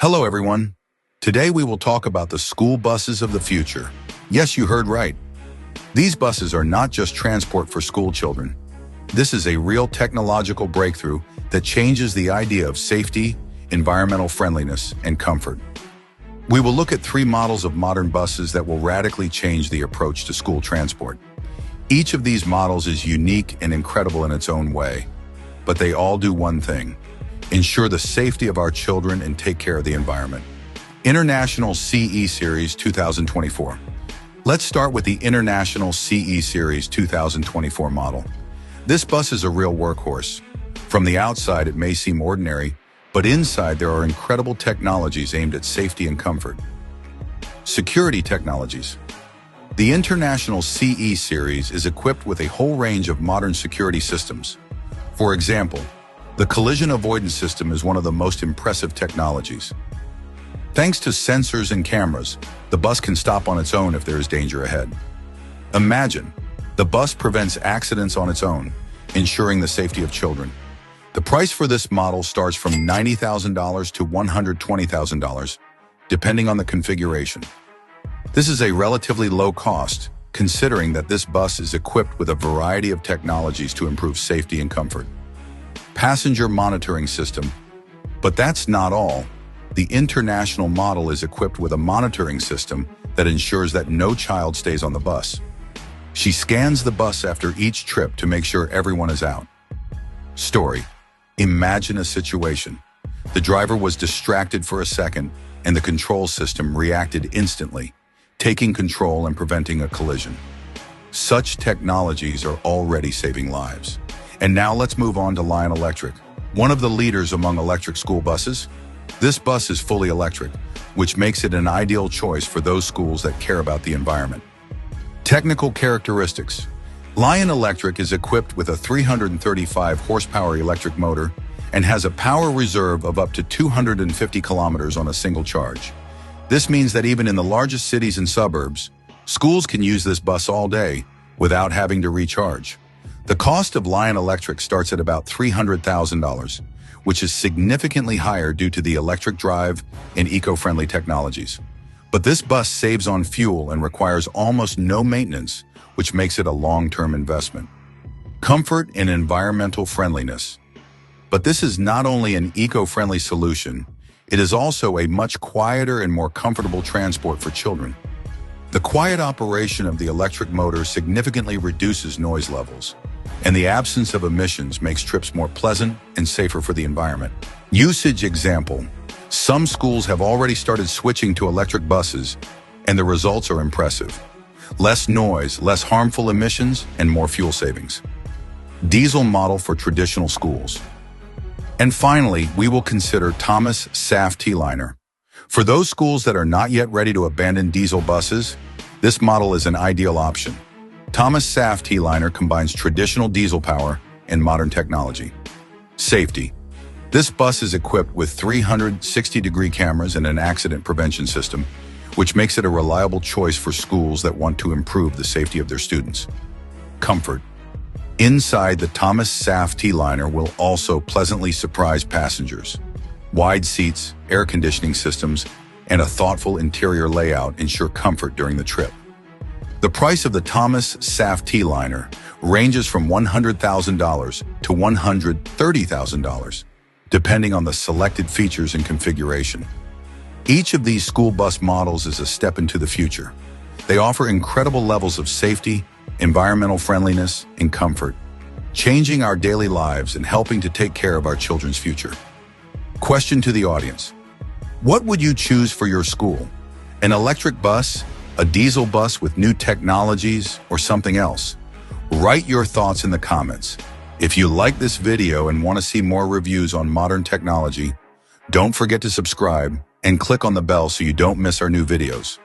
Hello everyone. Today we will talk about the school buses of the future. Yes, you heard right. These buses are not just transport for school children. This is a real technological breakthrough that changes the idea of safety, environmental friendliness, and comfort. We will look at 3 models of modern buses that will radically change the approach to school transport. Each of these models is unique and incredible in its own way, but they all do one thing: ensure the safety of our children and take care of the environment. International CE Series 2024. Let's start with the International CE Series 2024 model. This bus is a real workhorse. From the outside, it may seem ordinary, but inside there are incredible technologies aimed at safety and comfort. Security technologies. The International CE Series is equipped with a whole range of modern security systems. For example, the collision avoidance system is one of the most impressive technologies. Thanks to sensors and cameras, the bus can stop on its own if there is danger ahead. Imagine, the bus prevents accidents on its own, ensuring the safety of children. The price for this model starts from $90,000 to $120,000, depending on the configuration. This is a relatively low cost, considering that this bus is equipped with a variety of technologies to improve safety and comfort. Passenger monitoring system. But that's not all. The international model is equipped with a monitoring system that ensures that no child stays on the bus. She scans the bus after each trip to make sure everyone is out. Story. Imagine a situation. The driver was distracted for a second, and the control system reacted instantly, taking control and preventing a collision. Such technologies are already saving lives. And now let's move on to Lion Electric, one of the leaders among electric school buses. This bus is fully electric, which makes it an ideal choice for those schools that care about the environment. Technical characteristics. Lion Electric is equipped with a 335 horsepower electric motor and has a power reserve of up to 250 kilometers on a single charge. This means that even in the largest cities and suburbs, schools can use this bus all day without having to recharge. The cost of Lion Electric starts at about $300,000, which is significantly higher due to the electric drive and eco-friendly technologies. But this bus saves on fuel and requires almost no maintenance, which makes it a long-term investment. Comfort and environmental friendliness. But this is not only an eco-friendly solution, it is also a much quieter and more comfortable transport for children. The quiet operation of the electric motor significantly reduces noise levels, and the absence of emissions makes trips more pleasant and safer for the environment. Usage example. Some schools have already started switching to electric buses, and the results are impressive. Less noise, less harmful emissions, and more fuel savings. Diesel model for traditional schools. And finally, we will consider Thomas Saf-T-Liner. For those schools that are not yet ready to abandon diesel buses, this model is an ideal option. Thomas Saf-T-Liner combines traditional diesel power and modern technology. Safety. This bus is equipped with 360-degree cameras and an accident prevention system, which makes it a reliable choice for schools that want to improve the safety of their students. Comfort. Inside, the Thomas Saf-T-Liner will also pleasantly surprise passengers. Wide seats, air conditioning systems, and a thoughtful interior layout ensure comfort during the trip. The price of the Thomas Saf-T-Liner ranges from $100,000 to $130,000, depending on the selected features and configuration. Each of these school bus models is a step into the future. They offer incredible levels of safety, environmental friendliness, and comfort, changing our daily lives and helping to take care of our children's future. Question to the audience. What would you choose for your school? An electric bus, a diesel bus with new technologies, or something else? Write your thoughts in the comments. If you like this video and want to see more reviews on modern technology, don't forget to subscribe and click on the bell so you don't miss our new videos.